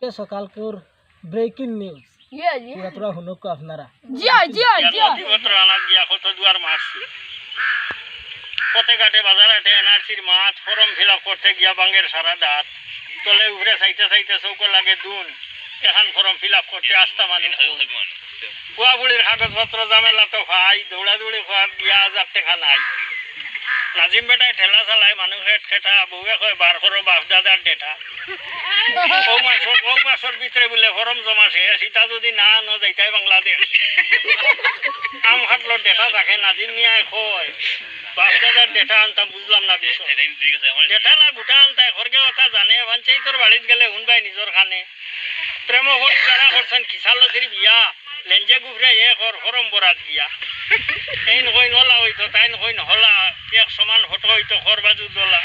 কে সকালকুর breaking news ইয়ে জি পুরা পুরা হুনুক আপনারা জি জি জি নথিপত্র আনা গিয়া কত দুয়ার মারছি পথে ঘাটে বাজার হাটে এনআরসির মাঠ ফর্ম ফিল আপ করতে গিয়া বাঙ্গের সারা দাঁত তলে উপরে চাইতে চাইতে চৌকো লাগে দুন এখন ফর্ম ফিল আপ করতে আসতা মানে বুয়া বুড়ির কাগজপত্র ঝামেলা তো ভাই দৌড়াদৌড়ি খোয়ার গিয়া হাজার টাকা নাই নাজিম বেটায় ঠেলা চালায় মানুষের ঠেটা বউয়ে কয় বার করো বাপ দাদার ডেটা ও মাসের ভিতরে বলে ফরম জমা শেষ সীতা যদি না আনো যাইতাই বাংলাদেশ আম হাটলো ডেটা থাকে নাজিম নিয়ে কয় বাপ দাদার ডেটা আনতাম বুঝলাম না বিষয় ডেটা না গুটা আনতায় খরগে কথা জানে ভাঞ্চাই তোর বাড়িতে গেলে শুনবাই নিজের খানে প্রেম করি যারা করছেন খিসালতির বিয়া লেঞ্জে গুফরে ফরম বরাত দিয়া তাইন কই নলা হইতো তাইন কই নহলা এক সমান হতো হইতো খর বাজু দলা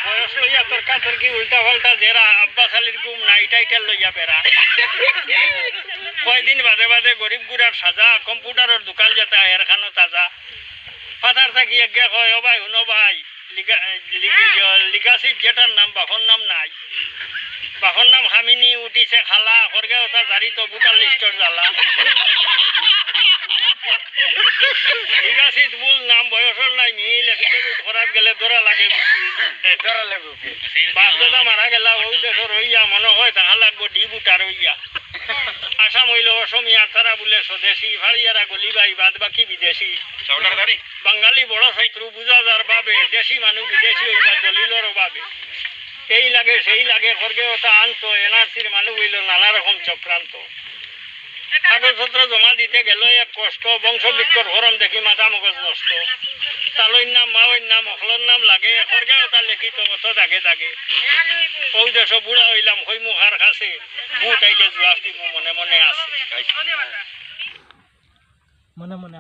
বয়স লইয়া তর্কা তর্কি উল্টা পাল্টা জেরা আব্বা শালির গুম না ইটাইটাল লইয়া বেড়া কয়দিন বাদে বাদে গরিব গুড়ার সাজা কম্পিউটারের দোকান যেটা এরখানো তাজা ফাতার থাকি এগে কয় ও ভাই শুনো ভাই লিগাসির যেটার নাম বাপর নাম নাই বাপর নাম খামিনি উঠিছে খালা খরগে ওটা জারি তো ভোটার লিস্টর জ্বালা লিগাসিত মূল নাম বয়সের নাই মিল এফিডেভিট করার গেলে ধরা লাগে বাপ দাদা মারা গেলা ওই দেশর হইয়া মনে হয় তাহা লাগবো ডি ভোটার হইয়া আসাম হইল অসমিয়া তারা বলে স্বদেশী ভাড়িয়ারা গলি ভাই বাদ বাকি বিদেশি বাঙালি বড় শত্রু বুঝা যার বাবে দেশি মানুষ বিদেশি হইবা দলিলর অভাবে এই লাগে সেই লাগে খরগে ওটা আনতো এনআরসির মানুষ হইল নানা রকম চক্রান্ত কাগজপত্র জমা দিতে গেল এক কষ্ট বংশবৃক্ষর ফরম দেখি মাথা মগজ নষ্ট তালইর নাম মাওয়ের নাম অখলর নাম লাগে খরগে ওটা লিখিত অত দাগে দাগে ওই দেশ বুড়া হইলাম হই মুখার কাছে বুট আইলে জুয়াস দিব মনে মনে আছে মনে মনে